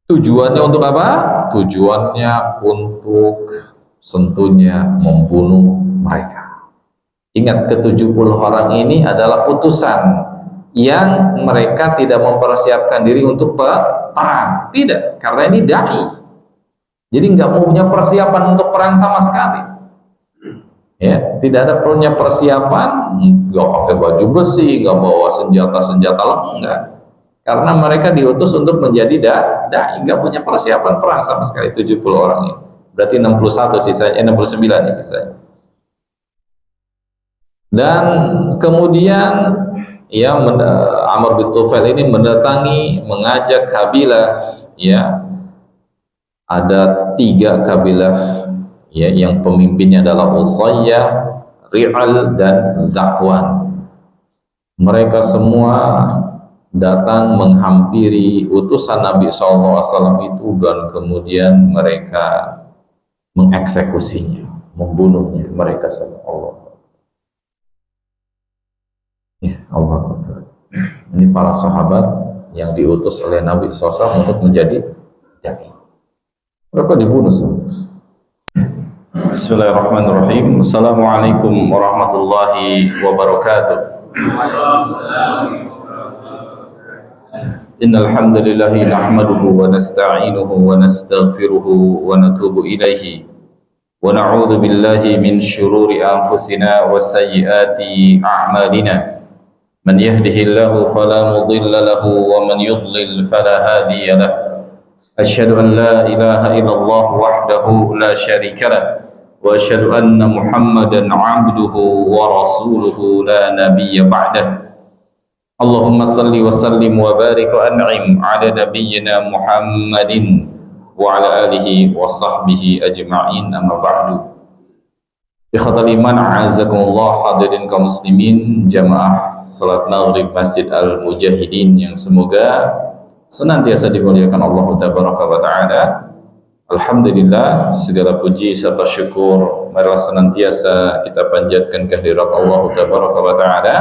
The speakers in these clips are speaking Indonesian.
Tujuannya untuk apa? Tujuannya untuk tentunya membunuh mereka. Ingat, ke-70 orang ini adalah utusan yang mereka tidak mempersiapkan diri untuk perang. Tidak, karena ini dai. Jadi nggak mau punya persiapan untuk perang sama sekali. Ya, tidak ada punya persiapan, nggak pakai baju besi, nggak bawa senjata-senjata enggak. Karena mereka diutus untuk menjadi dai, nggak punya persiapan perang sama sekali. 70 orang ini. Berarti 61 sisanya, 69 sisanya. Dan kemudian ya Amr bin Tufail ini mendatangi, mengajak kabilah, ya ada 3 kabilah, ya yang pemimpinnya adalah Usayyah, Ri'al dan Zakwan. Mereka semua datang menghampiri utusan Nabi SAW itu dan kemudian mereka mengeksekusinya, membunuhnya mereka sama Allah. Ya, Allah. Ini para sahabat yang diutus oleh Nabi SAW untuk menjadi dai. Mereka dibunuh semua. Bismillahirrahmanirrahim. Assalamualaikum warahmatullahi wabarakatuh. Innal hamdalillah nahmaduhu wa nasta'inuhu wa nastaghfiruhu wa natubu ilaihi wa na'udzu billahi min shururi anfusina wa sayyiati a'malina. Man yahdihillahu fala mudilla lahu wa man yudlil fala hadiya lahu. Asyhadu an la ilaha illallah wahdahu la syarika lahu wa asyhadu anna Muhammadan 'abduhu wa rasuluhu la nabiyya ba'dahu. Allahumma salli wa sallim wa barik wa an'im ala nabiyyina Muhammadin wa ala alihi wa sahbihi ajma'in, amma ba'du. Ikhwatal iman, a'azakumullah, hadirin kaum muslimin jamaah salat maghrib Masjid Al-Mujahidin yang semoga senantiasa dimuliakan Allah tabaraka wa ta'ala. Alhamdulillah, segala puji serta syukur marilah senantiasa kita panjatkan kehadirat Allah tabaraka wa ta'ala,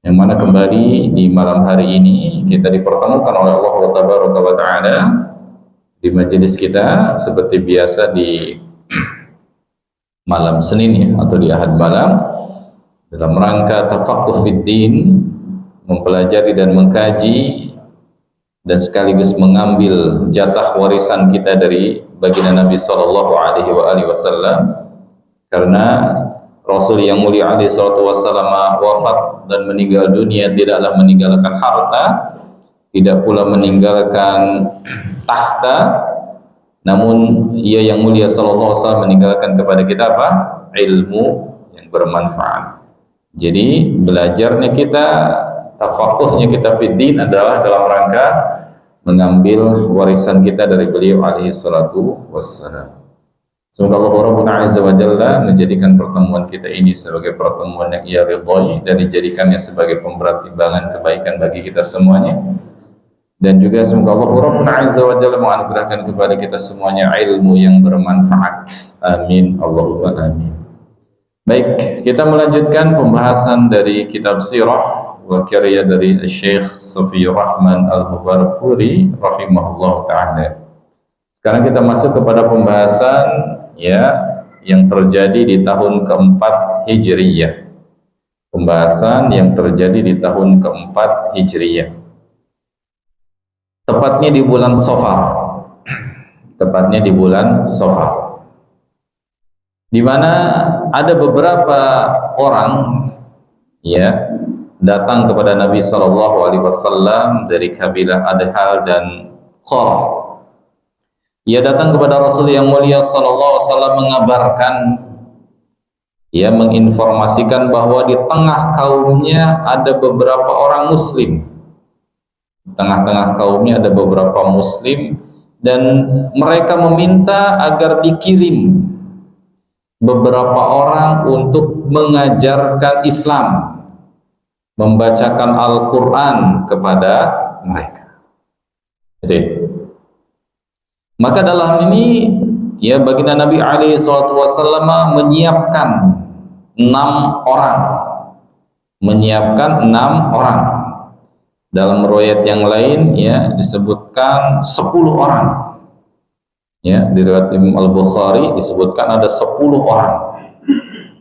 yang mana kembali di malam hari ini kita dipertemukan oleh Allah tabaraka wa ta'ala di majelis kita seperti biasa di malam Senin, ya, atau di Ahad malam, dalam rangka tafaqquh fid din, mempelajari dan mengkaji dan sekaligus mengambil jatah warisan kita dari baginda Nabi sallallahu alaihi wasallam, karena Rasul yang mulia alaihi salatu wassalam wafat dan meninggal dunia tidaklah meninggalkan harta, tidak pula meninggalkan tahta, namun ia yang mulia sallallahu alaihi wasallam meninggalkan kepada kita apa? Ilmu yang bermanfaat. Jadi belajarnya kita, tafakuhnya kita fiddin adalah dalam rangka mengambil warisan kita dari beliau alaihi salatu wassalam. Semoga Allah Rabbuna Azza wa Jalla menjadikan pertemuan kita ini sebagai pertemuan yang ia ridhoi dan dijadikannya sebagai pemberat timbangan kebaikan bagi kita semuanya. Dan juga semoga Allah Rabbuna Azza wa Jalla menganugerahkan kepada kita semuanya ilmu yang bermanfaat. Amin Allahumma amin. Baik, kita melanjutkan pembahasan dari kitab sirah wa karya dari Syekh Safiyur Rahman Al-Mubarakpuri rahimahullah ta'ala. Sekarang kita masuk kepada pembahasan, ya, yang terjadi di tahun keempat Hijriyah. Pembahasan yang terjadi di tahun keempat Hijriyah. Tepatnya di bulan Safar. Tepatnya di bulan Safar. Di mana ada beberapa orang, ya, datang kepada Nabi sallallahu alaihi wasallam dari kabilah Adhal dan Qurah. Ia datang kepada Rasul yang mulia sallallahu alaihi wasallam mengabarkan, ia menginformasikan bahwa di tengah kaumnya ada beberapa orang muslim. Di tengah-tengah kaumnya ada beberapa muslim dan mereka meminta agar dikirim beberapa orang untuk mengajarkan Islam, membacakan Al-Quran kepada mereka. Jadi, maka dalam ini, ya, baginda Nabi alaihi salatu wasallam menyiapkan 6 orang. Menyiapkan 6 orang. Dalam riwayat yang lain ya disebutkan 10 orang. Ya, di riwayat Imam Al-Bukhari disebutkan ada 10 orang.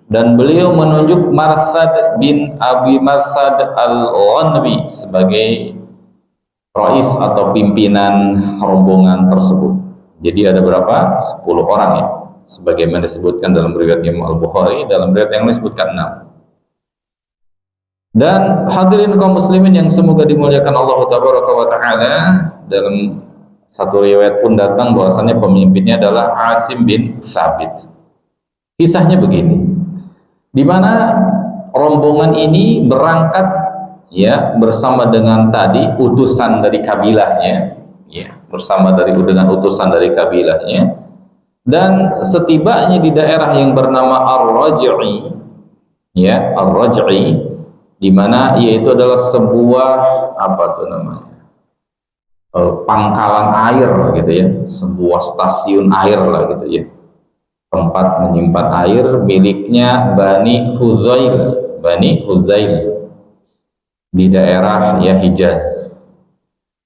Dan beliau menunjuk Marsad bin Abi Marsad Al-Ghanwi sebagai rais atau pimpinan rombongan tersebut. Jadi ada berapa? 10 orang ya. Sebagaimana disebutkan dalam riwayat Imam Al-Bukhari, dalam riwayat yang lain disebutkan 6. Dan hadirin kaum muslimin yang semoga dimuliakan Allah Tabaraka wa Ta'ala, dalam satu riwayat pun datang bahwasannya pemimpinnya adalah Asim bin Thabit. Kisahnya begini, di mana rombongan ini berangkat ya bersama dengan tadi utusan dari kabilahnya, ya bersama dengan utusan dari kabilahnya, dan setibanya di daerah yang bernama Ar-Raj'i, ya Ar-Raj'i, di mana yaitu adalah sebuah apa tuh namanya pangkalan air gitu ya, sebuah stasiun air lah gitu ya, tempat menyimpan air miliknya Bani Huzail di daerah ya Hijaz,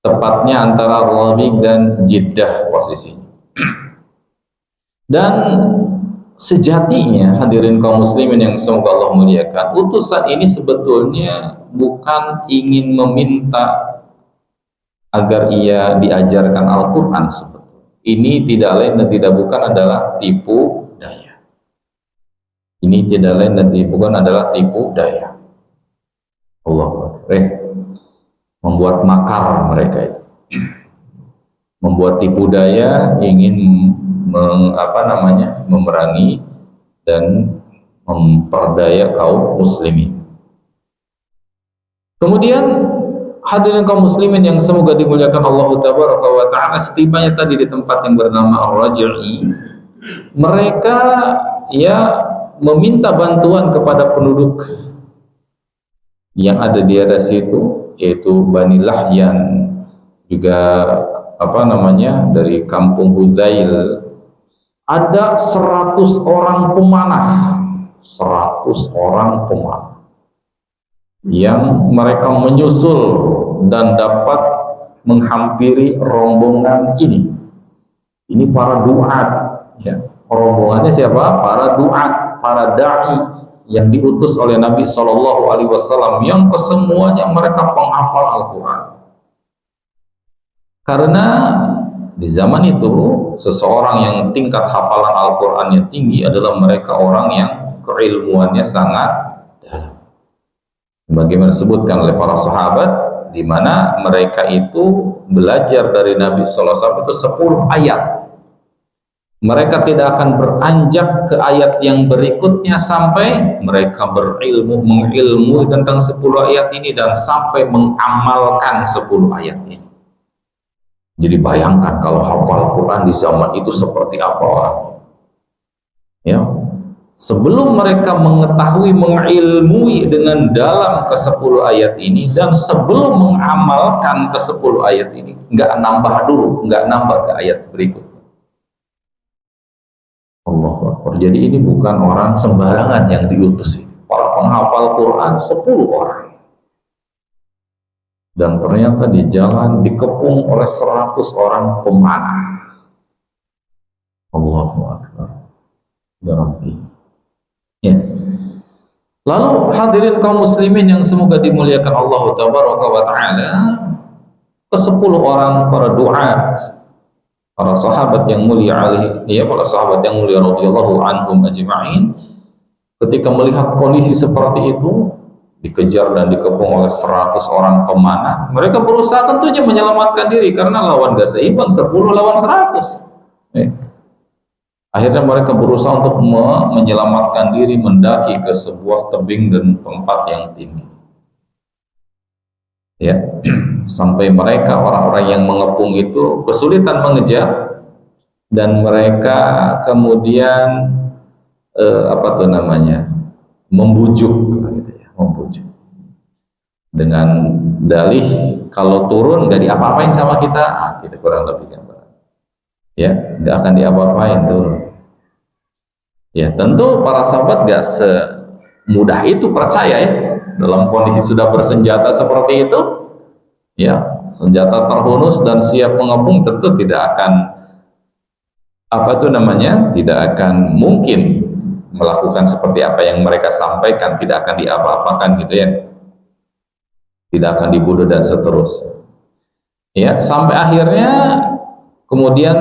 tepatnya antara Rabiq dan Jeddah posisinya. Dan sejatinya hadirin kaum muslimin yang semoga Allah muliakan, utusan ini sebetulnya bukan ingin meminta agar ia diajarkan Al-Quran. Sebetulnya ini tidak lain dan tidak bukan adalah tipu daya. Ini tidak lain dan bukan adalah tipu daya. Allah membuat makar mereka itu, membuat tipu daya, ingin memerangi dan memperdaya kaum muslimin. Kemudian hadirin kaum muslimin yang semoga dimuliakan Allah Tabaraka wa Ta'ala, setibanya tadi di tempat yang bernama Ar-Raj'i, mereka ya meminta bantuan kepada penduduk yang ada di daerah situ, yaitu Bani Lahyan, juga dari kampung Huzail. Ada 100 orang pemanah, 100 orang pemanah yang mereka menyusul dan dapat menghampiri rombongan ini. Ini para duat, ya. Rombongannya siapa? Para duat, para dai yang diutus oleh Nabi Shallallahu Alaihi Wasallam, yang kesemuanya mereka penghafal Al-Quran. Karena di zaman itu seseorang yang tingkat hafalan Al-Qurannya tinggi adalah mereka orang yang keilmuannya sangat dalam. Bagaimana disebutkan oleh para sahabat, di mana mereka itu belajar dari Nabi Sallallahu Alaihi Wasallam itu 10 ayat. Mereka tidak akan beranjak ke ayat yang berikutnya sampai mereka mengilmui tentang 10 ayat ini dan sampai mengamalkan 10 ayat ini. Jadi bayangkan kalau hafal Quran di zaman itu seperti apa orang. Ya. Sebelum mereka mengetahui, mengilmui dengan dalam ke-10 ayat ini, dan sebelum mengamalkan ke-10 ayat ini, nggak nambah dulu, nggak nambah ke ayat berikutnya. Allahu Akbar. Jadi ini bukan orang sembarangan yang diutus itu. Para penghafal Quran 10 orang. Dan ternyata di jalan dikepung oleh 100 orang pemanah. Allahu Akbar. Ya Rabbi. Ya. Lalu hadirin kaum muslimin yang semoga dimuliakan Allah Tabaraka wa Ta'ala, ke-10 orang para duat, para sahabat yang mulia para sahabat yang mulia radhiyallahu anhum ajma'in, ketika melihat kondisi seperti itu, dikejar dan dikepung oleh 100 orang pemanah, mereka berusaha tentunya menyelamatkan diri karena lawan gak seimbang, 10 lawan 100. Akhirnya mereka berusaha untuk menyelamatkan diri, mendaki ke sebuah tebing dan tempat yang tinggi. Ya, sampai mereka orang-orang yang mengepung itu kesulitan mengejar, dan mereka kemudian membujuk gitu ya, membujuk dengan dalih kalau turun nggak diapa-apain sama kita, kita kurang lebih gambar. Ya, nggak akan diapa-apain turun. Ya, tentu para sahabat nggak semudah itu percaya ya, dalam kondisi sudah bersenjata seperti itu. ya, senjata terhunus dan siap mengepung, tentu tidak akan tidak akan mungkin melakukan seperti apa yang mereka sampaikan, tidak akan diapa-apakan gitu ya, tidak akan dibunuh dan seterusnya. Ya, sampai akhirnya kemudian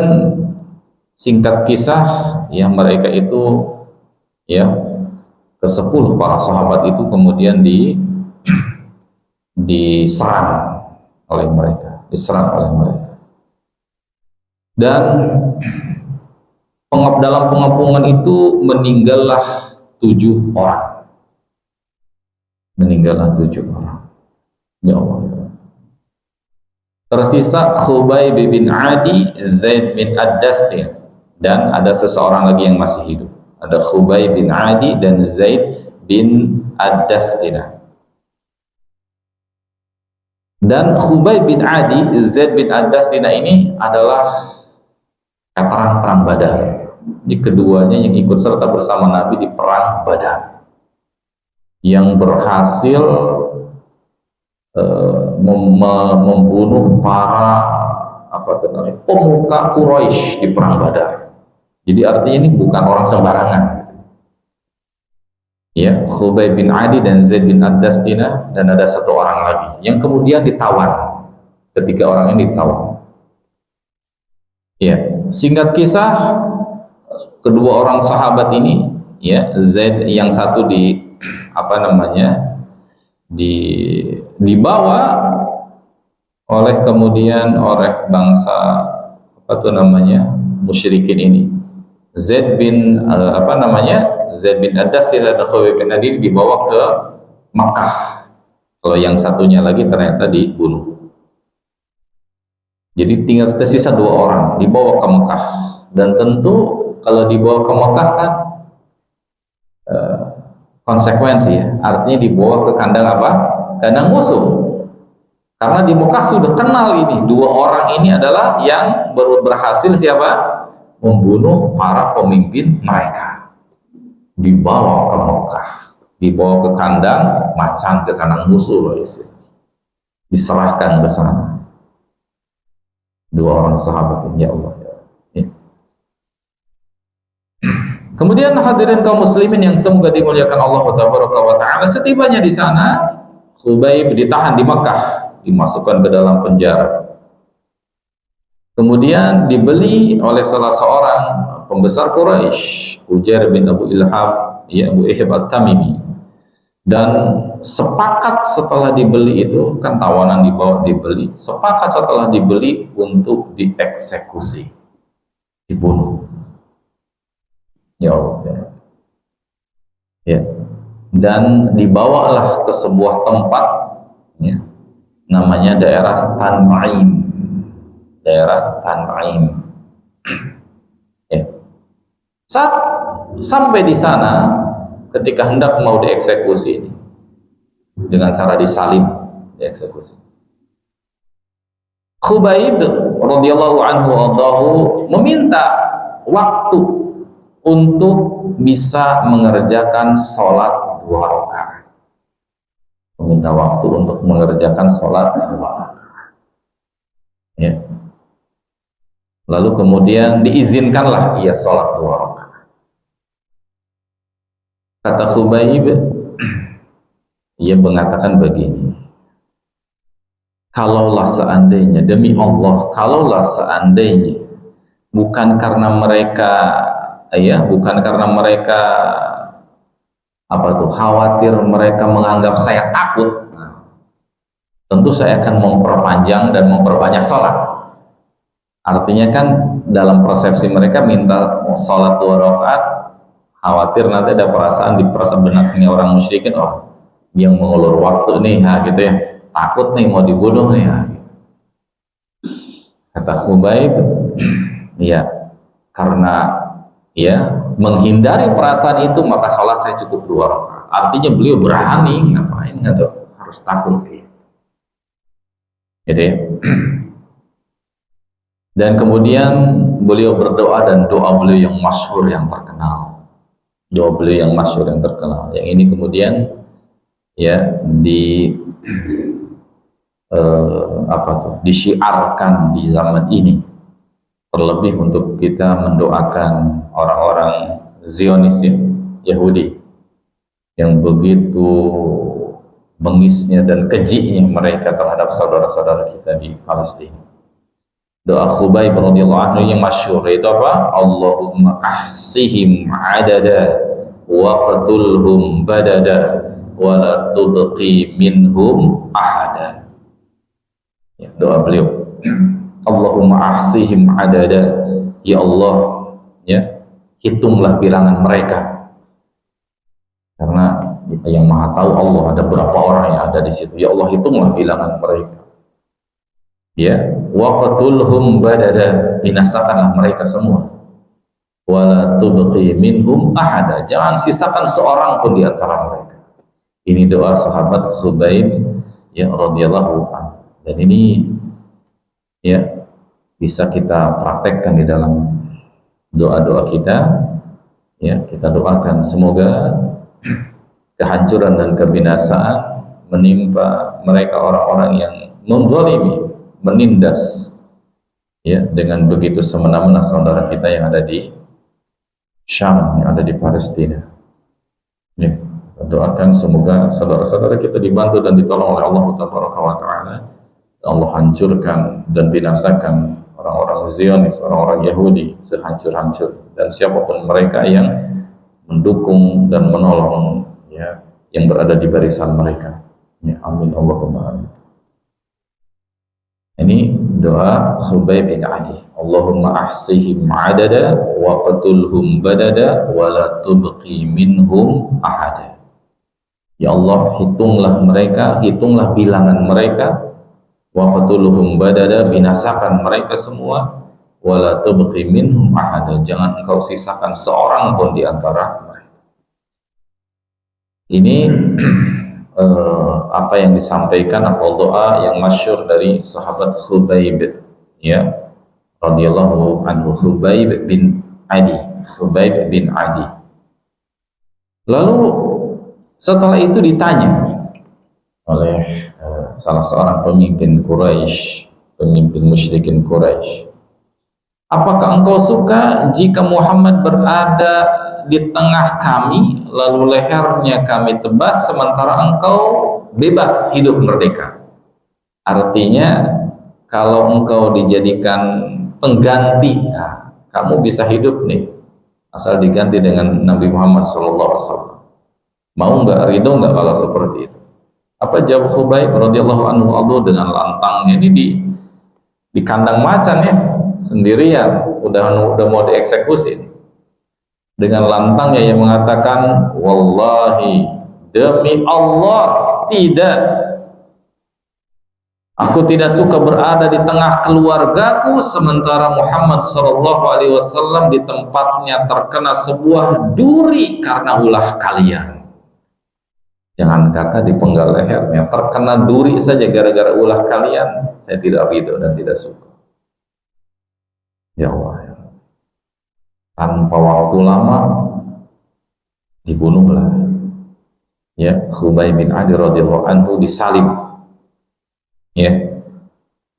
singkat kisah ya, mereka itu ya ke-10 para sahabat itu kemudian diserang oleh mereka, dan dalam pengepungan itu meninggallah 7 orang, ya Allah. Tersisa Khubayb bin Adi, Zaid bin Ad-Dastin, dan ada seseorang lagi yang masih hidup. Ada Khubayb bin Adi dan Zaid bin Ad-Dastina. Dan Khubayb bin Adi, Zaid bin Ad-Dastina ini adalah veteran perang Badar. Ini keduanya yang ikut serta bersama Nabi di perang Badar, yang berhasil membunuh para pemuka Quraisy di perang Badar. Jadi artinya ini bukan orang sembarangan. Ya, Khubayb bin Adi dan Zaid bin Ad-Dastina, dan ada satu orang lagi yang kemudian ditawan. Ketiga orang ini ditawan. Ya, singkat kisah, kedua orang sahabat ini, ya, Zaid yang satu dibawa oleh bangsa musyrikin ini. Zaid bin Ad-Dastina dan Khubayb bin Adi dibawa ke Makkah. Kalau yang satunya lagi ternyata dibunuh. Jadi tinggal tersisa 2 orang dibawa ke Mekah, dan tentu kalau dibawa ke Mekah kan konsekuensi ya, artinya dibawa ke kandang musuh. Karena di Mekah sudah kenal ini 2 orang ini adalah yang baru berhasil membunuh para pemimpin mereka. Dibawa ke Mekah, dibawa ke kandang macan, ke kandang musuh loh, diserahkan ke sana. 2 orang sahabat ini, ya Allah. Ya. Kemudian hadirin kaum muslimin yang semoga dimuliakan Allah Taala, setibanya di sana, Khubayb ditahan di Makkah, dimasukkan ke dalam penjara. Kemudian dibeli oleh salah seorang pembesar Quraisy, Ujair bin Abu Ilhab, ya, Abu Ihab At-Tamimi. Dan sepakat setelah dibeli itu, kan tawanan dibeli, sepakat setelah dibeli untuk dieksekusi, dibunuh. Ya Allah. Ya. Dan dibawalah ke sebuah tempat, ya, namanya daerah Tan'im. Ya. Saat sampai di sana, ketika hendak mau dieksekusi ini, dengan cara disalib, dieksekusi, Khubayb radhiyallahu anhu meminta waktu untuk bisa mengerjakan sholat 2 rakaat. Meminta waktu untuk mengerjakan sholat 2 rakaat. Ya. Lalu kemudian diizinkanlah ia sholat 2 rakaat. Kata Khubayb, ia mengatakan begini, kalaulah seandainya, demi Allah, kalaulah seandainya bukan karena mereka khawatir, mereka menganggap saya takut, tentu saya akan memperpanjang dan memperbanyak sholat. Artinya kan dalam persepsi mereka minta sholat 2 rakaat, khawatir nanti ada di perasaan benaknya orang musyrikin, oh yang mengulur waktu nih, gitu ya, takut nih mau dibunuh nih, gitu. Kata Khubayb, ya, karena ya menghindari perasaan itu, maka sholat saya cukup 2 rakaat. Artinya beliau berani, ngapain harus takut, gitu ya. Dan kemudian beliau berdoa, dan doa beliau yang masyhur, yang terkenal, yang ini kemudian ya disyiarkan di zaman ini, terlebih untuk kita mendoakan orang-orang Zionis ya, Yahudi yang begitu bengisnya dan kejiknya mereka terhadap saudara-saudara kita di Palestina. Doa Khubayb radhiyallahu anhu yang masyhur itu apa? Allahumma ahsihim adada waqtulhum badada wa la tubqi minhum ahada. Ya, doa beliau. Allahumma ahsihim adada, ya Allah, ya, hitunglah bilangan mereka. Karena yang Maha tahu Allah, ada berapa orang yang ada di situ. Ya Allah, hitunglah bilangan mereka. Ya, waqtulhum badada, binasakanlah mereka semua. Wala tubqi minhum ahada, jangan sisakan seorang pun di antara mereka. Ini doa sahabat Khubayb ya radhiyallahu anhu. Dan ini ya bisa kita praktekkan di dalam doa-doa kita. Ya, kita doakan semoga kehancuran dan kebinasaan menimpa mereka, orang-orang yang menzalimi, menindas ya dengan begitu semena-mena saudara kita yang ada di Syam, yang ada di Palestina. Ya, kita doakan semoga saudara-saudara kita dibantu dan ditolong oleh Allah Taala. Allah hancurkan dan binasakan orang-orang Zionis, orang-orang Yahudi sehancur-hancur, dan siapapun mereka yang mendukung dan menolong ya, yang berada di barisan mereka. Ya, amin Allahumma amin. Ini doa Khubayb bin Adi. Allahumma ahsihim adada wa qatulhum badada wa la tubqi minhum ahada. Ya Allah, hitunglah mereka, hitunglah bilangan mereka. Wa qatulhum badada, binasakan mereka semua. Wa la tubqi minhum ahada, jangan engkau sisakan seorang pun di antara mereka. Ini apa yang disampaikan atau doa yang masyhur dari sahabat Khubayb ya radhiyallahu anhu, Khubayb bin Adi. Lalu setelah itu ditanya oleh salah seorang pemimpin Quraisy, pemimpin musyrikin Quraisy, apakah engkau suka jika Muhammad berada di tengah kami, lalu lehernya kami tebas, sementara engkau bebas hidup merdeka? Artinya kalau engkau dijadikan pengganti, nah, kamu bisa hidup nih, asal diganti dengan Nabi Muhammad SAW. Mau nggak, ridho nggak kalau seperti itu? Apa jawab Khubayb radhiyallahu anhu? Dengan lantangnya ini di kandang macan ya, sendirian, udah mau dieksekusi. Dengan lantangnya yang mengatakan, wallahi, demi Allah, tidak. Aku tidak suka berada di tengah keluargaku sementara Muhammad SAW di tempatnya terkena sebuah duri karena ulah kalian. Jangan kata dipenggal lehernya, terkena duri saja gara-gara ulah kalian, saya tidak ridho dan tidak suka. Ya Allah, ya. Tanpa waktu lama dibunuhlah ya Khubayb bin Adi radhiyallahu anhu, disalib ya,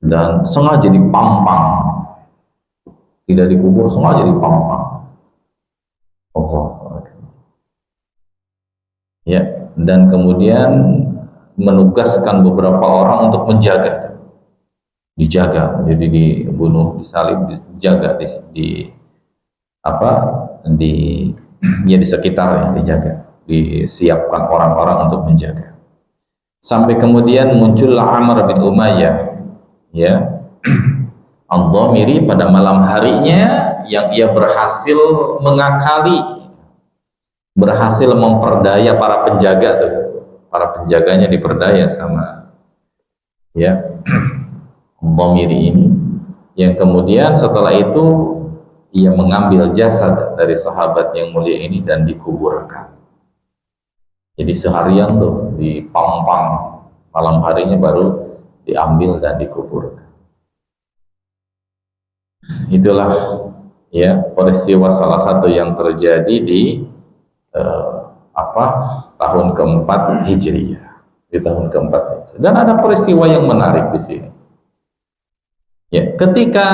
dan sengaja dipampang, tidak dikubur, sengaja dipampang. Allah ya, dan kemudian menugaskan beberapa orang untuk dijaga, jadi dibunuh, disalib, dijaga di sekitarnya, dijaga, disiapkan orang-orang untuk menjaga. Sampai kemudian muncullah Amr bin Umayyah ya Ad-Dhamiri pada malam harinya, yang ia berhasil mengakali, berhasil memperdaya para penjaga tuh. Para penjaganya diperdaya sama ya Ad-Dhamiri ini, yang kemudian setelah itu ia mengambil jasad dari sahabat yang mulia ini dan dikuburkan. Jadi seharian tuh dipampang, malam harinya baru diambil dan dikuburkan. Itulah ya peristiwa salah satu yang terjadi di tahun keempat Hijriyah di tahun keempat Hijrah. Dan ada peristiwa yang menarik di sini. Ya, ketika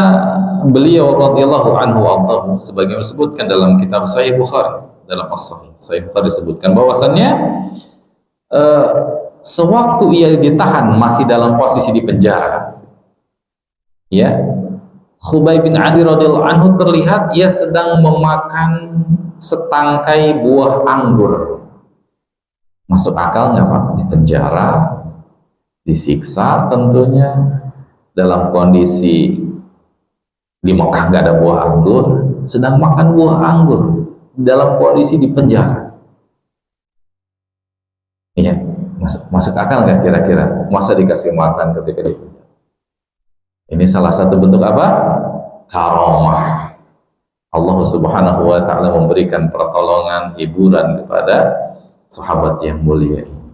beliau radhiyallahu anhu warḍahu, sebagaimana disebutkan dalam kitab Sahih Bukhari, dalam As-Sahih Sahih Bukhari disebutkan bahwasannya sewaktu ia ditahan masih dalam posisi di penjara, ya, Khubayb bin Adi radhiyallahu anhu terlihat ia sedang memakan setangkai buah anggur. Masuk akal nggak Pak? Di penjara, disiksa tentunya, dalam kondisi di Mekah nggak ada buah anggur, sedang makan buah anggur dalam kondisi di penjara. Iya, masuk akal nggak kira-kira? Masa dikasih makan ketika di penjara? Ini salah satu bentuk apa? Karamah. Allah Subhanahu wa ta'ala memberikan pertolongan, hiburan kepada sahabat yang mulia ini.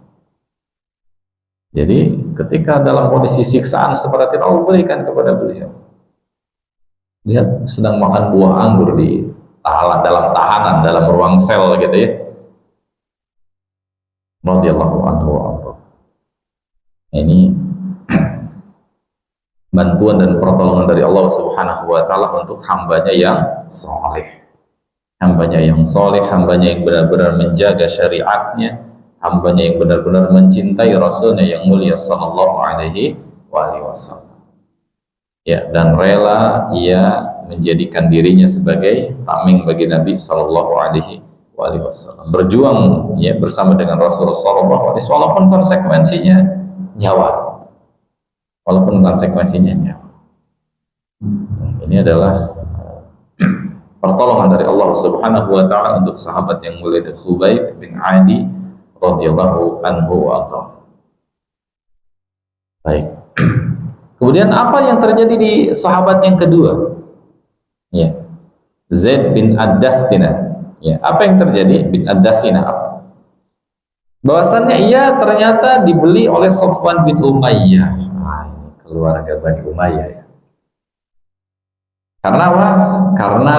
Jadi ketika dalam kondisi siksaan seperti itu, Allah berikan kepada beliau. Lihat sedang makan buah anggur di dalam tahanan, dalam ruang sel gitu ya. Radhiyallahu anhu wa anhu. Ini bantuan dan pertolongan dari Allah Subhanahu wa ta'ala untuk hambanya yang soleh. Hambanya yang soleh, hambanya yang benar-benar menjaga syariatnya, hambanya yang benar-benar mencintai Rasulnya yang mulia sallallahu alaihi wasallam. Ya, dan rela ia menjadikan dirinya sebagai tameng bagi Nabi sallallahu alaihi wasallam. Berjuang ya bersama dengan Rasulullah sallallahu alaihi wasallam walaupun konsekuensinya nyawa. Walaupun konsekuensinya nyawa. Ini adalah pertolongan dari Allah Subhanahu wa ta'ala untuk sahabat yang mulia Khubayb bin Adi radhiyallahu anhu wa anhu. Baik. Kemudian apa yang terjadi di sahabat yang kedua? Ya. Zaid bin Ad-Dathina. Ya, apa yang terjadi bin Ad-Dathina? Bahwasannya ia ternyata dibeli oleh Safwan bin Umayyah. Ini keluarga Bani Umayyah ya. Karena apa? Karena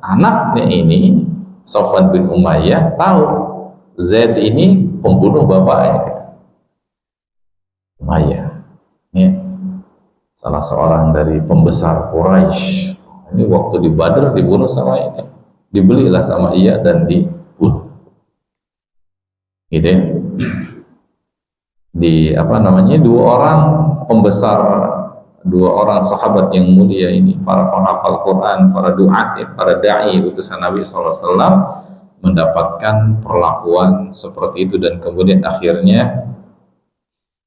anaknya ini Safwan bin Umayyah tahu Zaid ini pembunuh bapaknya Umayyah, ya, salah seorang dari pembesar Quraisy. Ini waktu di Badr dibunuh sama ini, dibelilah sama ia dan dibunuh. Gitu ya. Di apa namanya, dua orang pembesar, dua orang sahabat yang mulia ini, para penghafal Quran, para duat, para da'i utusan Nabi SAW, mendapatkan perlakuan seperti itu dan kemudian akhirnya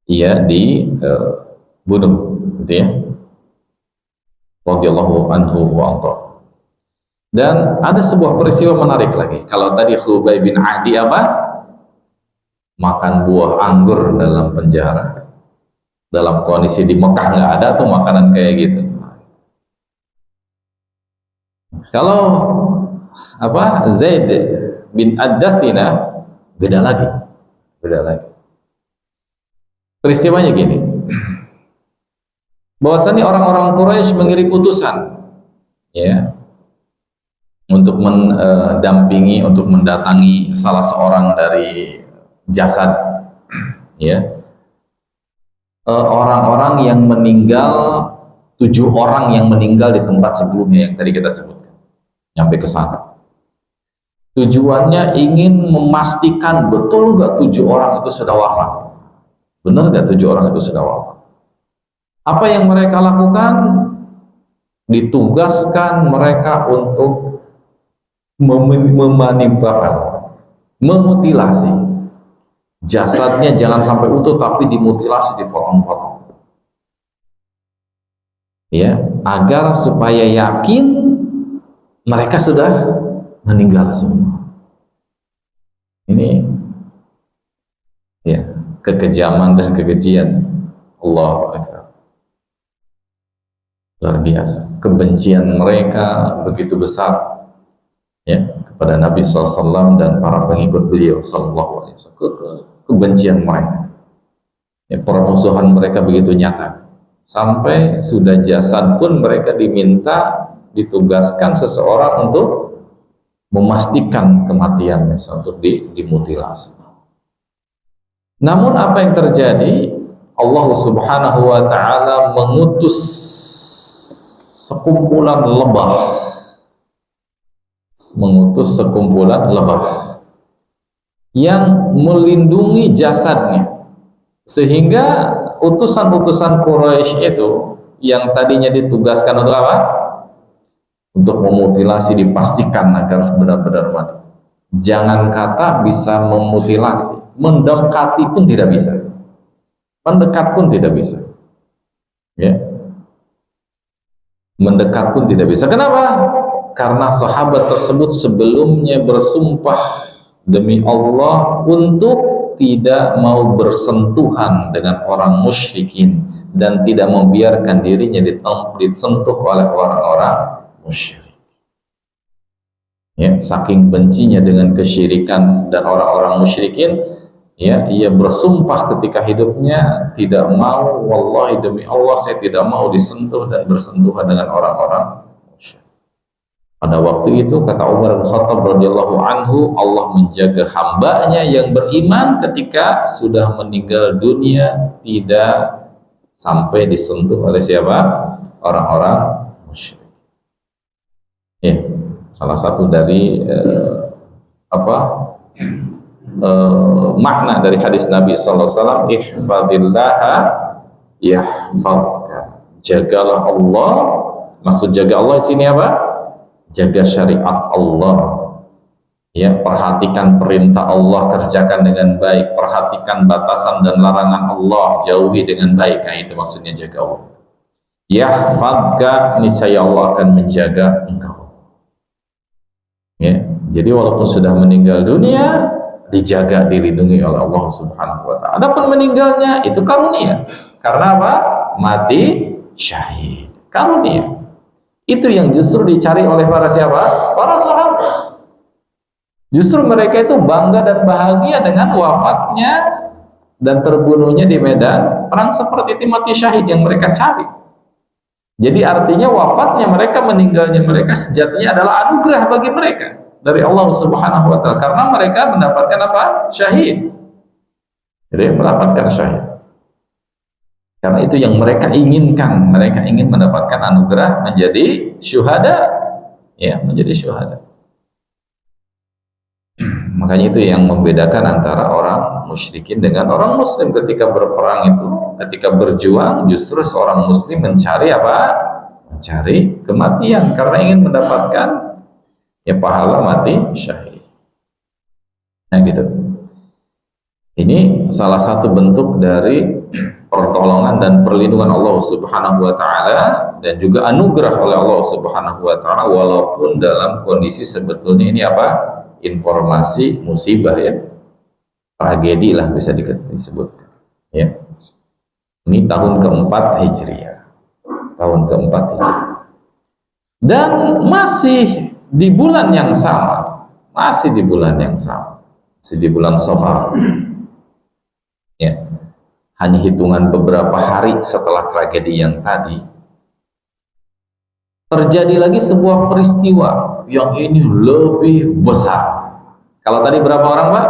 ia dibunuh, gitu ya. Radhiyallahu anhu wa anhu. Dan ada sebuah peristiwa menarik lagi. Kalau tadi Khubayb bin Adi apa? Makan buah anggur dalam penjara. Dalam kondisi di Mekah nggak ada tuh makanan kayak gitu. Kalau apa Zaid bin Ad-Dathina beda lagi. Peristiwanya gini. Bahwasannya orang-orang Quraisy mengirim utusan, ya, untuk mendampingi, untuk mendatangi salah seorang dari jasad, ya. Orang-orang yang meninggal, 7 orang yang meninggal di tempat sebelumnya yang tadi kita sebutkan, nyampe ke sana. Tujuannya ingin memastikan betul nggak 7 orang itu sudah wafat, benar nggak 7 orang itu sudah wafat. Apa yang mereka lakukan? Ditugaskan mereka untuk memanipulasi, memutilasi jasadnya, jangan sampai utuh tapi dimutilasi, dipotong-potong, ya, agar supaya yakin mereka sudah meninggal semua. Ini ya kekejaman dan kekejian Allah Akbar, luar biasa. Kebencian mereka begitu besar, ya, kepada Nabi SAW dan para pengikut beliau SAW. Kebencian mereka, ya, permusuhan mereka begitu nyata, sampai sudah jasad pun mereka diminta, ditugaskan seseorang untuk memastikan kematiannya, untuk dimutilasi. Namun apa yang terjadi? Allah Subhanahu wa taala mengutus sekumpulan lebah, yang melindungi jasadnya, sehingga utusan-utusan Quraisy itu yang tadinya ditugaskan untuk apa? Untuk memutilasi, dipastikan agar benar-benar mati. Jangan kata bisa memutilasi, mendekati pun tidak bisa, mendekat pun tidak bisa, ya, mendekat pun tidak bisa. Kenapa? Karena sahabat tersebut sebelumnya bersumpah demi Allah untuk tidak mau bersentuhan dengan orang musyrikin dan tidak membiarkan dirinya disentuh oleh orang-orang musyrik. Ya, saking bencinya dengan kesyirikan dan orang-orang musyrikin, ya, ia bersumpah ketika hidupnya tidak mau, wallahi demi Allah saya tidak mau disentuh dan bersentuhan dengan orang-orang musyrik. Pada waktu itu kata Umar bin Khattab radhiyallahu anhu, Allah menjaga hambanya yang beriman ketika sudah meninggal dunia tidak sampai disentuh oleh siapa? Orang-orang musyrik. Ya, salah satu dari makna dari hadis Nabi sallallahu alaihi wasallam, ihfadillaha yahfazka. Jagalah Allah. Maksud jaga Allah di sini apa? Jaga syariat Allah. Ya, perhatikan perintah Allah, kerjakan dengan baik, perhatikan batasan dan larangan Allah, jauhi dengan baik. Nah, itu maksudnya jaga Allah. Yahfazka, niscaya Allah akan menjaga engkau. Ya, jadi walaupun sudah meninggal dunia, dijaga, dilindungi oleh Allah Subhanahu wa taala. Adapun meninggalnya itu karunia. Karena apa? Mati syahid. Karunia. Itu yang justru dicari oleh para siapa? Para sahabat. Justru mereka itu bangga dan bahagia dengan wafatnya dan terbunuhnya di medan perang seperti itu, mati syahid yang mereka cari. Jadi artinya wafatnya mereka, meninggalnya mereka sejatinya adalah anugerah bagi mereka dari Allah Subhanahu wa taala, karena mereka mendapatkan apa? Syahid. Jadi mendapatkan syahid. Karena itu yang mereka inginkan, mereka ingin mendapatkan anugerah menjadi syuhada, ya, menjadi syuhada. Makanya itu yang membedakan antara orang musyrikin dengan orang muslim. Ketika berperang itu, ketika berjuang, justru seorang muslim mencari apa? Mencari kematian karena ingin mendapatkan ya pahala mati syahid. Nah gitu. Ini salah satu bentuk dari pertolongan dan perlindungan Allah Subhanahu wa taala dan juga anugerah oleh Allah Subhanahu wa taala, walaupun dalam kondisi sebetulnya ini apa? Informasi musibah, ya, tragedi lah bisa disebutkan, ya. Ini tahun keempat Hijriah, tahun keempat Hijriah, dan masih di bulan yang sama, masih di bulan Safar, ya, hanya hitungan beberapa hari setelah tragedi yang tadi, terjadi lagi sebuah peristiwa yang ini lebih besar. Kalau tadi berapa orang, Pak?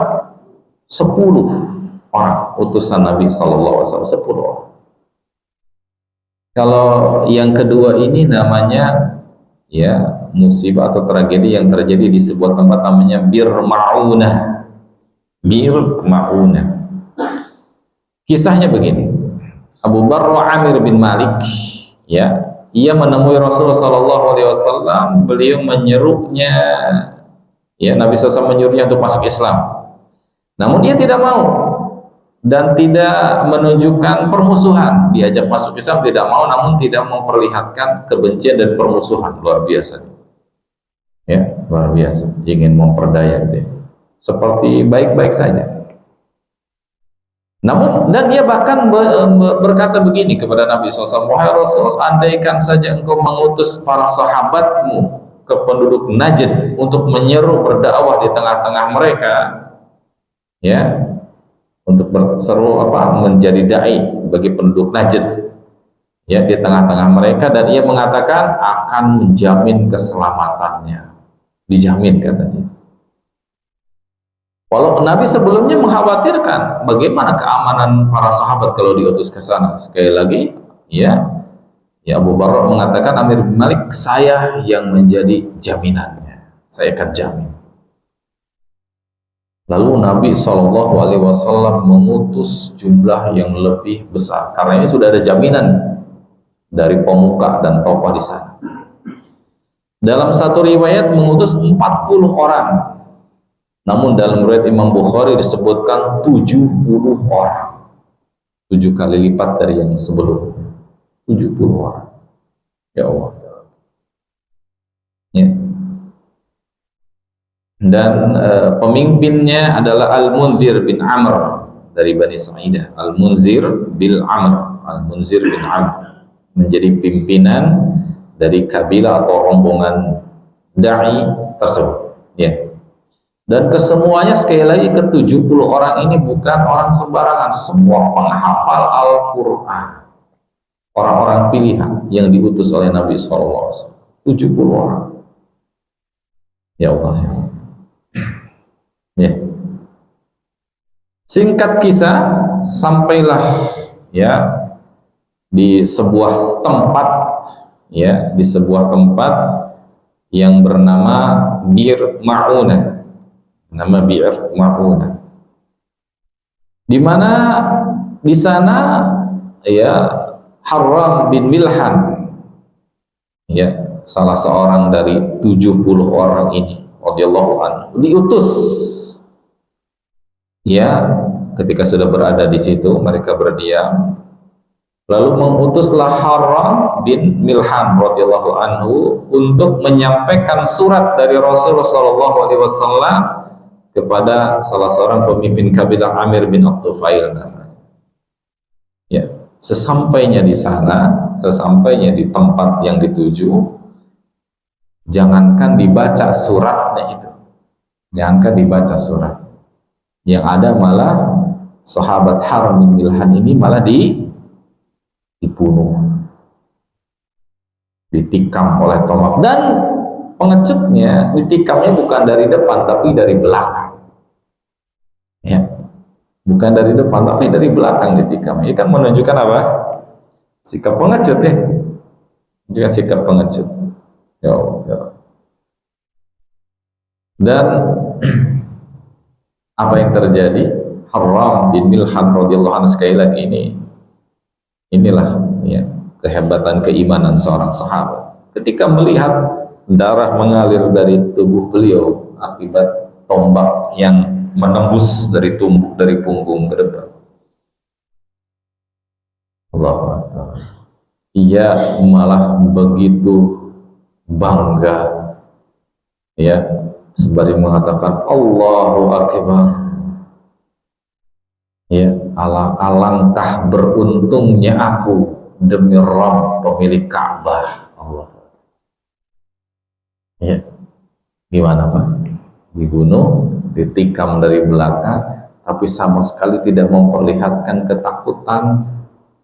10 orang utusan Nabi sallallahu alaihi wasallam, 10 orang. Kalau yang kedua ini namanya ya musibah atau tragedi yang terjadi di sebuah tempat namanya Bir Ma'unah. Bir Ma'unah. Kisahnya begini. Abu Barra Amir bin Malik, ya, ia menemui Rasulullah sallallahu alaihi wasallam, beliau menyerunya, ya, Nabi SAW menyuruhnya untuk masuk Islam. Namun dia tidak mau dan tidak menunjukkan permusuhan. Diajak masuk Islam tidak mau, namun tidak memperlihatkan kebencian dan permusuhan. Luar biasa. Ya, luar biasa. Ingin memperdaya itu. Seperti baik-baik saja. Namun, dan dia bahkan berkata begini kepada Nabi SAW, wahai Rasul, andaikan saja engkau mengutus para sahabatmu ke penduduk Najd untuk menyeru berdakwah di tengah-tengah mereka, ya, untuk berseru apa, menjadi dai bagi penduduk Najd, ya, di tengah-tengah mereka, dan ia mengatakan akan menjamin keselamatannya, dijamin katanya. Walau Nabi sebelumnya mengkhawatirkan bagaimana keamanan para sahabat kalau diutus ke sana. Sekali lagi, ya Abu Barra mengatakan, Amir bin Malik, saya yang menjadi jaminannya, saya akan jamin. Lalu Nabi SAW mengutus jumlah yang lebih besar karena ini sudah ada jaminan dari pemuka dan tokoh di sana. Dalam satu riwayat mengutus 40 orang. Namun dalam riwayat Imam Bukhari disebutkan 70 orang. 7 kali lipat dari yang sebelumnya. 70 orang. Ya Allah. Ya. Dan pemimpinnya adalah Al-Munzir bin Amr dari Bani Sa'idah. Al-Munzir bin Amr. Al-Munzir bin Amr menjadi pimpinan dari kabilah atau rombongan da'i tersebut. Ya. Dan kesemuanya sekali lagi ke-70 orang ini bukan orang sembarangan, semua penghafal Al-Quran, orang-orang pilihan yang diutus oleh Nabi SAW. 70 orang. Ya Allah. Ya. Singkat kisah, sampailah ya di sebuah tempat, ya, di sebuah tempat yang bernama Bir Ma'unah. Nama Bir Ma'unah, di mana di sana ya Harram bin Milhan, ya salah seorang dari 70 orang ini radhiyallahu anhu diutus, ya ketika sudah berada di situ mereka berdiam, lalu mengutuslah Harram bin Milhan radhiyallahu anhu untuk menyampaikan surat dari Rasulullah SAW kepada salah seorang pemimpin kabilah Amir bin At-Tufail namanya. Ya, sesampainya di sana, sesampainya di tempat yang dituju, jangankan dibaca suratnya itu, jangankan dibaca surat, yang ada malah sahabat Harram bin Milhan ini malah dibunuh, ditikam oleh tombak. Dan pengecutnya, ditikamnya bukan dari depan tapi dari belakang, ya, bukan dari depan tapi dari belakang ditikam. Ini kan menunjukkan apa? Sikap pengecut, ya, juga sikap pengecut. Ya, ya. Dan apa yang terjadi? Harram bin Milhan radhiyallahu anhu, sekali lagi inilah ya kehebatan keimanan seorang sahabat ketika melihat darah mengalir dari tubuh beliau akibat tombak yang menembus dari punggung ke depan. Allahu Akbar. Ia malah begitu bangga, ya, sembari mengatakan Allahu Akbar. Ya, alangkah beruntungnya aku demi Rabb pemilik Ka'bah. Allah. Ya, gimana Pak? Dibunuh, ditikam dari belakang, tapi sama sekali tidak memperlihatkan ketakutan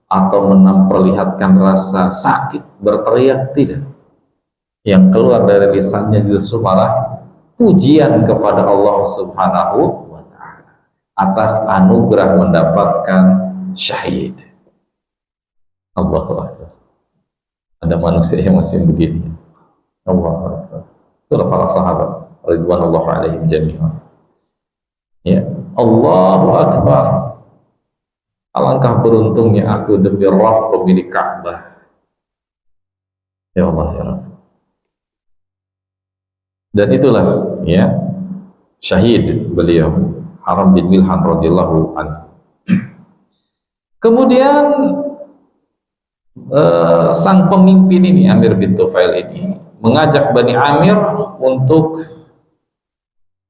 atau memperlihatkan rasa sakit, berteriak, tidak. Yang keluar dari lisannya justru malah pujian kepada Allah Subhanahu wa Ta'ala atas anugerah mendapatkan syahid. Allahu Akbar. Ada manusia yang masih begini. Allahu Akbar. Itulah para sahabat ridwanullah alaihim jami'an. Ya, Allahu Akbar. Alangkah beruntungnya aku demi Rabb pemilik Ka'bah. Ya Allah, ya Rabb. Dan itulah ya syahid beliau Harram bin Milhan radhiyallahu anhu. Kemudian sang pemimpin ini, Amir bin Tufail ini, mengajak Bani Amir untuk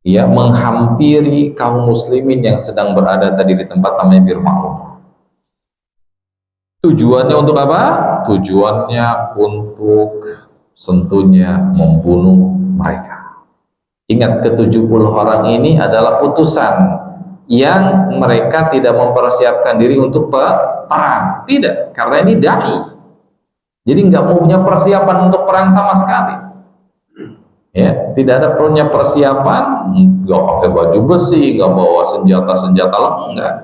ya menghampiri kaum muslimin yang sedang berada tadi di tempat namanya Bir Ma'unah. Tujuannya untuk apa? Tujuannya untuk tentunya membunuh mereka. Ingat, ke-70 orang ini adalah utusan yang mereka tidak mempersiapkan diri untuk perang, tidak, karena ini dai, jadi nggak mau punya persiapan untuk perang sama sekali, Ya, tidak ada punya persiapan, nggak pakai baju besi, nggak bawa senjata-senjata lengkap, enggak.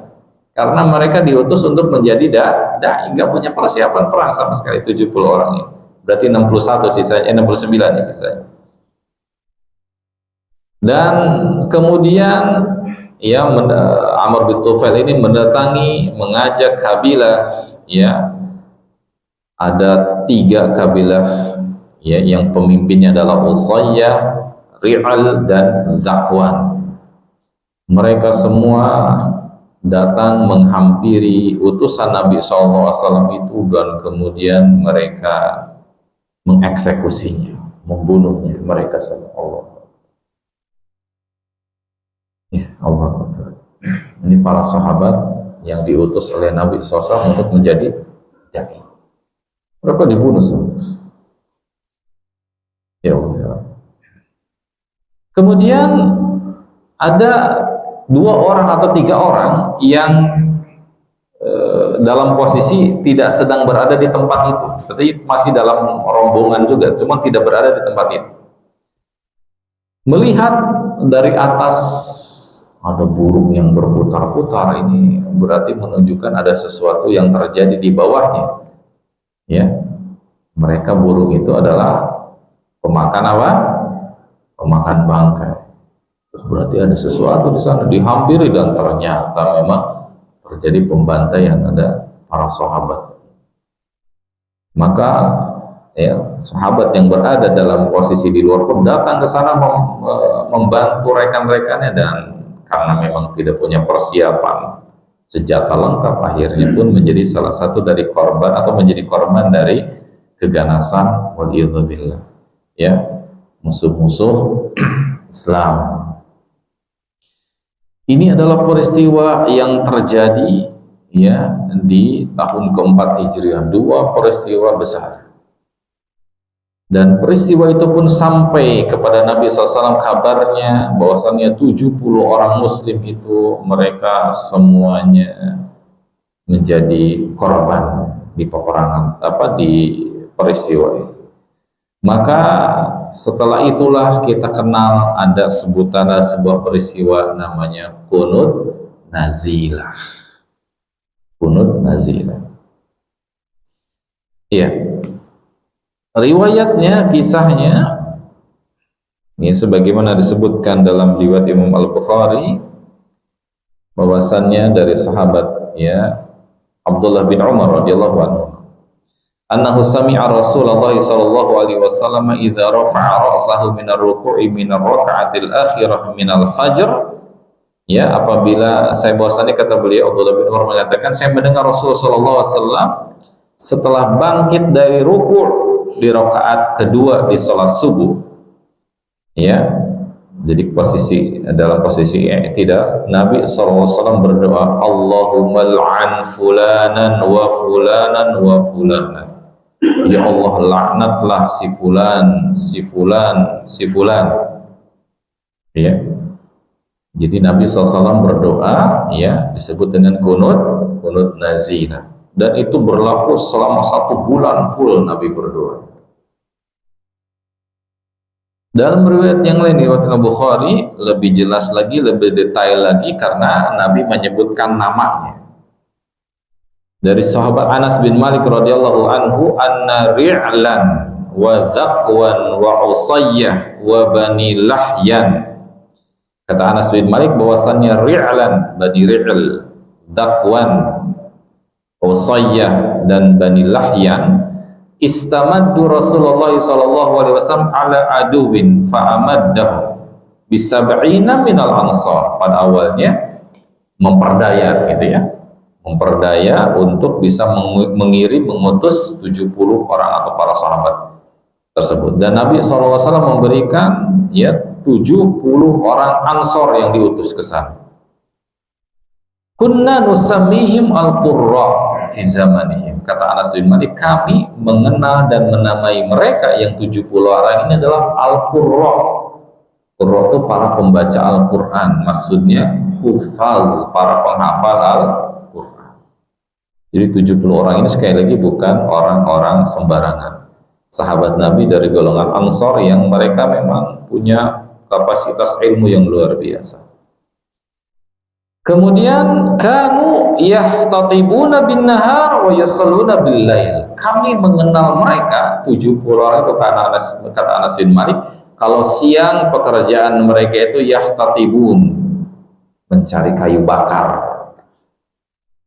Karena mereka diutus untuk menjadi dai, nggak punya persiapan perang sama sekali. 70 orang ini. Berarti 61 sisanya, 69 nih sisanya. Dan kemudian ya Amr bin Tufail ini mendatangi, mengajak kabilah, ya ada 3 kabilah, ya yang pemimpinnya adalah Usayyah, Ri'al dan Zakwan. Mereka semua datang menghampiri utusan Nabi SAW itu dan kemudian mereka mengeksekusinya, membunuhnya mereka sama Allah. Ya Allah. Ini para sahabat yang diutus oleh Nabi SAW untuk menjadi dai. Mereka dibunuh semua. Ya Allah. Kemudian ada 2 orang atau 3 orang yang dalam posisi tidak sedang berada di tempat itu, tetapi masih dalam rombongan juga, cuma tidak berada di tempat itu. Melihat dari atas ada burung yang berputar-putar, ini berarti menunjukkan ada sesuatu yang terjadi di bawahnya. Ya, mereka burung itu adalah pemakan apa? Pemakan bangkai. Berarti ada sesuatu di sana, dihampiri dan ternyata memang terjadi pembantaian, ada para sahabat. Maka ya, sahabat yang berada dalam posisi di luar pun datang ke sana membantu rekan-rekannya, dan karena memang tidak punya persiapan senjata lengkap, akhirnya pun menjadi salah satu dari korban atau menjadi korban dari keganasan waliyadzubillah, ya, musuh-musuh Islam. Ini adalah peristiwa yang terjadi ya di tahun keempat Hijriah, 2 peristiwa besar. Dan peristiwa itu pun sampai kepada Nabi SAW kabarnya bahwasannya 70 orang muslim itu mereka semuanya menjadi korban di peperangan di peristiwa itu. Maka setelah itulah kita kenal ada sebutan, ada sebuah peristiwa namanya Qunut Nazilah. Qunut Nazilah. Iya. Riwayatnya, kisahnya ini sebagaimana disebutkan dalam riwayat Imam Al-Bukhari bahwasannya dari sahabat ya Abdullah bin Umar radhiyallahu anhu, annahu sami'a Rasulullah sallallahu alaihi wasallam idza rafa'a ra'sahu min ar-ruku'i min ar-rak'atil akhirah min al-fajr, ya apabila saya bahwasannya kata beliau Abdullah bin Umar mengatakan saya mendengar Rasulullah sallallahu alaihi wasallam setelah bangkit dari ruku' di rakaat kedua di salat subuh, ya jadi dalam posisi i'tidal Nabi SAW berdoa, Allahumma al'an fulanan wa fulanan wa fulanan, ya Allah laknatlah si fulan, si fulan, si fulan, ya. Jadi Nabi SAW berdoa, ya disebut dengan kunut nazilah. Dan itu berlaku selama 1 bulan full Nabi berdoa. Dalam riwayat yang lain, riwayat Al-Bukhari lebih jelas lagi, lebih detail lagi karena Nabi menyebutkan namanya. Dari sahabat Anas bin Malik radhiyallahu anhu, anna Ri'lan wa Zakwan wa Usayyah wa Bani Lahyan. Kata Anas bin Malik bahwasannya Ri'lan, Bani Ri'l, Zakwan, Usayyah dan Bani Lahyan istamaddu Rasulullah sallallahu alaihi wasallam ala aduwin fa'amaddahu bisab'ina minal ansar. Pada awalnya memperdaya gitu ya, memperdaya untuk bisa mengutus 70 orang atau para sahabat tersebut, dan Nabi SAW memberikan ya 70 orang ansor yang diutus ke sana. Kunna nusammihim al-qurra fi zamanihim. Kata Anas bin Malik, kami mengenal dan menamai mereka yang 70 orang ini adalah al-qurra. Qurra itu para pembaca Al-Quran, maksudnya hufaz, para penghafal Al-Quran. Jadi 70 orang ini sekali lagi bukan orang-orang sembarangan. sahabat Nabi dari golongan Ansor yang mereka memang punya kapasitas ilmu yang luar biasa. Kemudian kanu yahtatibuna bin nahar wa yasalluna bil lail. Kami mengenal mereka 70 orang itu kata Anas bin Malik, kalau siang pekerjaan mereka itu yahtatibun, mencari kayu bakar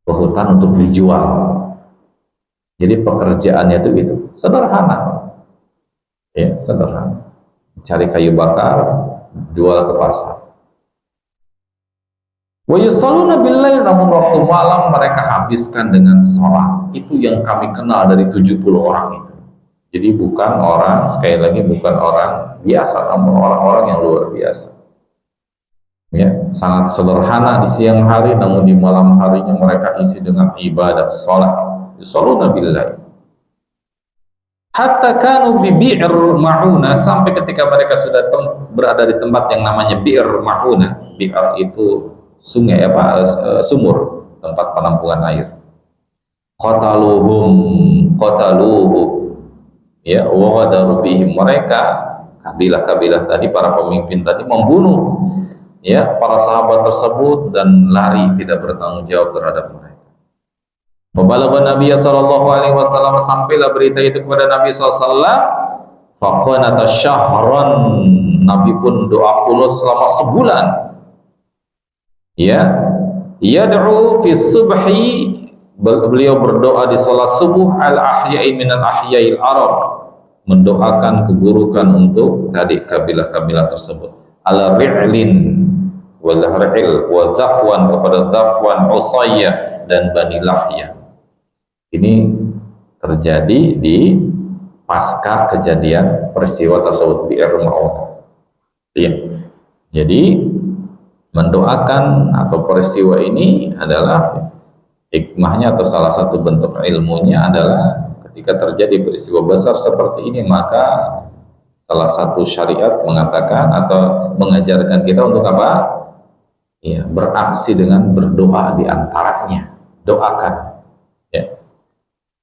ke hutan untuk dijual. Jadi pekerjaannya itu gitu, sederhana. Ya, sederhana. Cari kayu bakar, jual ke pasar. Wa yusalluna bil-lail, namun waktu malam mereka habiskan dengan salat. Itu yang kami kenal dari 70 orang itu. Jadi bukan orang, sekali lagi bukan orang biasa, namun orang-orang yang luar biasa. Ya, sangat sederhana di siang hari, namun di malam harinya mereka isi dengan ibadah, salat. Yusalluna bil-lail. Hatta kanu bi bi'r ma'una, sampai ketika mereka sudah berada di tempat yang namanya bi'r ma'una. Bi'r itu sungai sumur, tempat penampungan air. Qataluhu, ya, wa ghadaru bihim, mereka kabilah-kabilah tadi, para pemimpin tadi membunuh ya para sahabat tersebut dan lari, tidak bertanggung jawab terhadap mereka. Fabalagha Nabi sallallahu alaihi wasallam, sampailah berita itu kepada Nabi sallallahu alaihi wasallam. Faqanata syahran, Nabi pun doa kulus selama sebulan. Ya, yad'u fi subhi, beliau berdoa di salat subuh, al ahya'i minal ahya'il arab, mendoakan keburukan untuk tadi kabilah-kabilah tersebut. Al ri'lin wal ri'il wa Zakwan, kepada Zakwan, Usayyah dan Bani Lahya. Ini terjadi di pasca kejadian peristiwa tersebut di Ma'unah. Ya. Jadi mendoakan atau peristiwa ini adalah hikmahnya atau salah satu bentuk ilmunya adalah ketika terjadi peristiwa besar seperti ini, maka salah satu syariat mengatakan atau mengajarkan kita untuk apa? Ya, beraksi dengan berdoa di antaranya. Doakan, ya,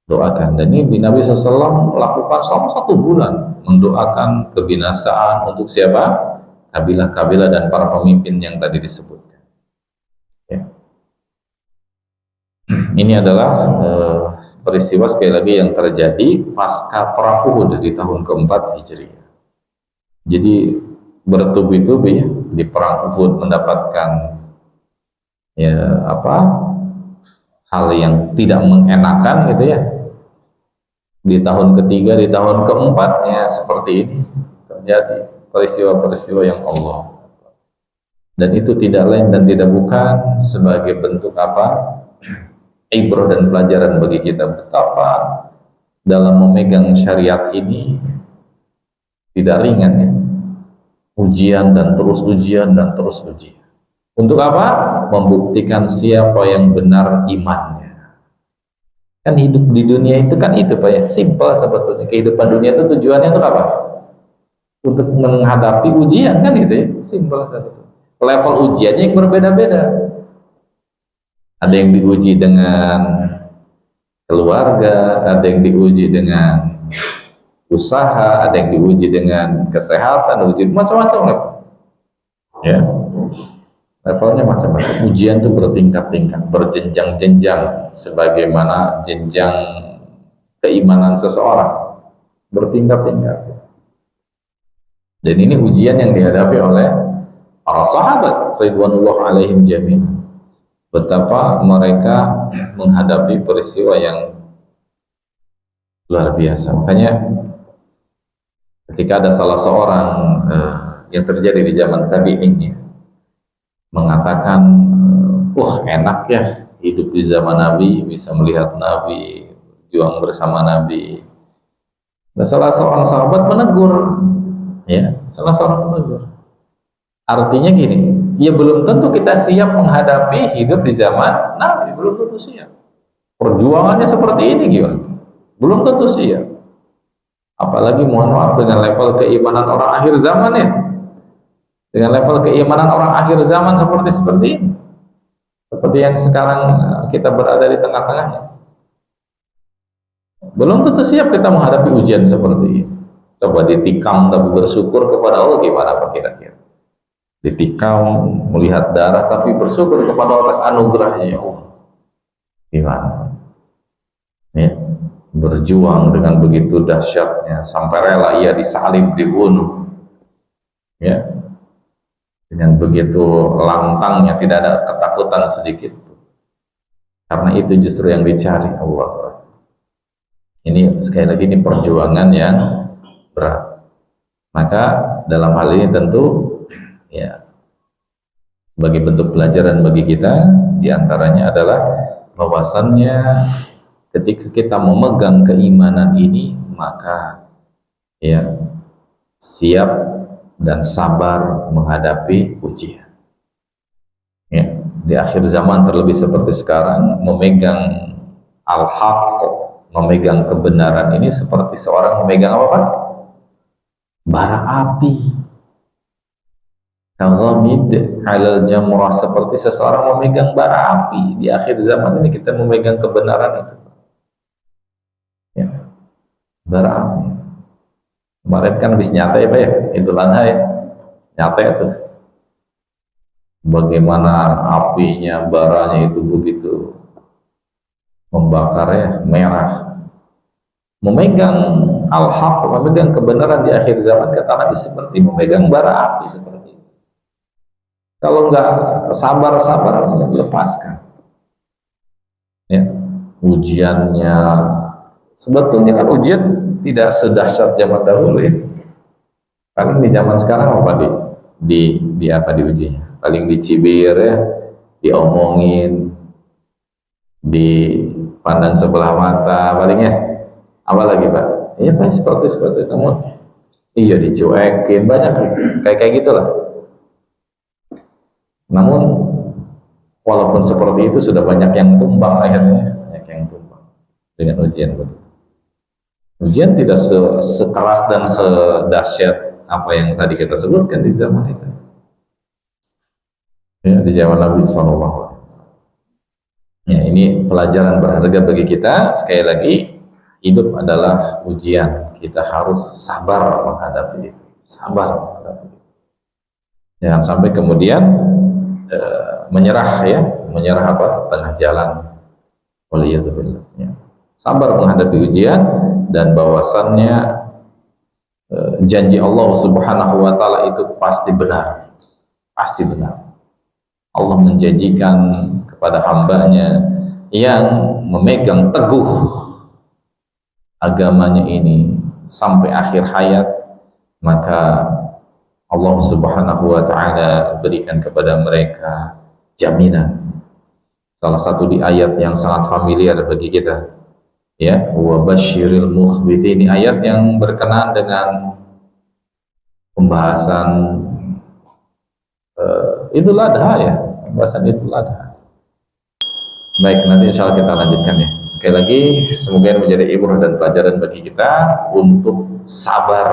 doakan. Dan ini Nabi SAW melakukan selama 1 bulan mendoakan kebinasaan untuk siapa? Kabilah-kabilah dan para pemimpin yang tadi disebutkan. Ya. Ini adalah peristiwa sekali lagi yang terjadi pasca perang Uhud di tahun keempat Hijriah. Jadi bertubi-tubi ya, di perang Uhud mendapatkan ya hal yang tidak mengenakan gitu ya. Di tahun ketiga, di tahun keempatnya seperti ini terjadi peristiwa-peristiwa yang Allah, dan itu tidak lain dan tidak bukan sebagai bentuk apa? Ibrah dan pelajaran bagi kita betapa dalam memegang syariat ini tidak ringan ya. Ujian dan terus ujian dan terus ujian. Untuk apa? Membuktikan siapa yang benar imannya. Kan hidup di dunia itu kan itu Pak ya, simpel sebetulnya. Kehidupan dunia itu tujuannya untuk apa? Untuk menghadapi ujian, kan gitu ya, simpel saja. Level ujiannya yang berbeda-beda. Ada yang diuji dengan keluarga, ada yang diuji dengan usaha, ada yang diuji dengan kesehatan, uji macam-macam level. Ya, levelnya macam-macam. Ujian itu bertingkat-tingkat, berjenjang-jenjang, sebagaimana jenjang keimanan seseorang bertingkat-tingkat. Dan ini ujian yang dihadapi oleh para sahabat ridwanullah alaihim jami'an. Betapa mereka menghadapi peristiwa yang luar biasa. Makanya ketika ada salah seorang yang terjadi di zaman tabi'in ya, mengatakan, wah enak ya hidup di zaman Nabi, bisa melihat Nabi, juang bersama Nabi. Dan salah seorang sahabat menegur, ya, salah seorang menegur. Artinya gini, ya belum tentu kita siap menghadapi hidup di zaman Nabi, belum tentu siap. Perjuangannya seperti ini gimana? Belum tentu siap. Apalagi mohon maaf dengan level keimanan orang akhir zaman ya. Dengan level keimanan orang akhir zaman seperti ini. Seperti yang sekarang kita berada di tengah-tengahnya. Belum tentu siap kita menghadapi ujian seperti ini. Coba ditikam tapi bersyukur kepada Allah, gimana Pak kira-kira? Ditikam melihat darah tapi bersyukur kepada Allah atas anugerahnya, ya Allah, gimana? Ya, berjuang dengan begitu dahsyatnya sampai rela ia disalib, dibunuh, ya, dengan begitu lantangnya, tidak ada ketakutan sedikit, karena itu justru yang dicari Allah. Ini sekali lagi ini perjuangan yang berat. Maka dalam hal ini tentu ya sebagai bentuk pelajaran bagi kita diantaranya adalah bahwasannya ketika kita memegang keimanan ini, maka ya siap dan sabar menghadapi ujian. Ya, di akhir zaman terlebih seperti sekarang, memegang al-haq, memegang kebenaran ini seperti seorang memegang apa Pak? Bara api. Ghamid alal jamrah, seperti seseorang memegang bara api. Di akhir zaman ini kita memegang kebenaran itu. Ya, bara api. Kemarin kan habis nyata ya Pak ya, Idul Adha ya. Nyata itu. Bagaimana apinya, baranya itu begitu membakarnya, merah. Memegang al-haq, memegang kebenaran di akhir zaman, kata Nabi, seperti memegang bara api seperti itu. Kalau nggak sabar-sabar, lepaskan. Ya, ujiannya sebetulnya kan ujian tidak sedahsyat zaman dahulu ya. Paling di zaman sekarang apa di apa diujinya? Paling dicibir ya, diomongin, dipandang sebelah mata, palingnya apa lagi Pak? Iya Pak, seperti kamu, iya dicuekin, banyak kayak gitulah. Namun walaupun seperti itu sudah banyak yang tumbang, akhirnya banyak yang tumbang dengan ujian begitu. Ujian tidak sekeras dan sedahsyat apa yang tadi kita sebutkan di zaman itu. Ya, di zaman Nabi SAW. Ya, ini pelajaran berharga bagi kita. Sekali lagi, hidup adalah ujian. Kita harus sabar menghadapi itu. Sabar menghadapi itu. Jangan sampai kemudian menyerah ya, menyerah apa? Tengah jalan. Waliyadzubillah. Ya. Sabar menghadapi ujian dan bahwasannya janji Allah Subhanahu wa taala itu pasti benar. Pasti benar. Allah menjanjikan kepada hambanya yang memegang teguh agamanya ini sampai akhir hayat, maka Allah Subhanahu wa ta'ala berikan kepada mereka jaminan. Salah satu di ayat yang sangat familiar bagi kita, ya, wa basyiril mukhbitin, ayat yang berkenaan dengan pembahasan Idul Adha ya, pembahasan Idul Adha. Baik, nanti insya Allah kita lanjutkan ya. Sekali lagi, semoga ini menjadi ibrah dan pelajaran bagi kita untuk sabar.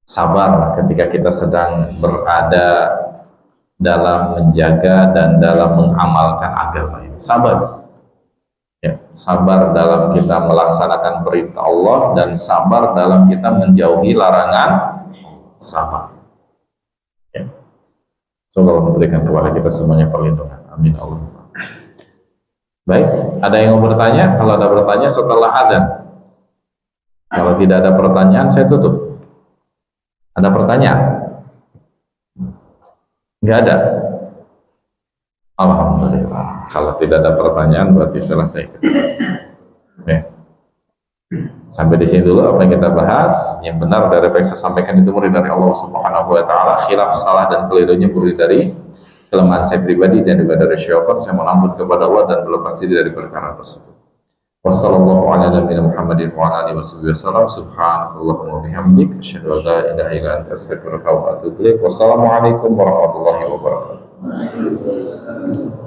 Sabar ketika kita sedang berada dalam menjaga dan dalam mengamalkan agama ini. Sabar. Ya, sabar dalam kita melaksanakan perintah Allah dan sabar dalam kita menjauhi larangan. Sabar. Ya. Semoga Allah memberikan kepada kita semuanya perlindungan. Amin Allah. Baik, ada yang mau bertanya? Kalau ada bertanya setelah azan. Kalau tidak ada pertanyaan, saya tutup. Ada pertanyaan? Enggak ada? Alhamdulillah. Kalau tidak ada pertanyaan, berarti selesai. Ya. Sampai di sini dulu apa yang kita bahas. Yang benar dari apa yang saya sampaikan itu murni dari Allah Subhanahu wa ta'ala. Khilaf, salah dan kelirunya murni dari kelemahan saya pribadi dan juga dari syaitan. Saya mohon ampun kepada Allah dan berlepas diri dari perkara tersebut. Wassalamualaikum warahmatullahi wabarakatuh. Wa ala alihi wasallam. Subhanallahumma wa bihamdik, asyhadu an la ilaha illa anta, astaghfiruka wa atubu ilaik. Wassalamualaikum warahmatullahi wabarakatuh.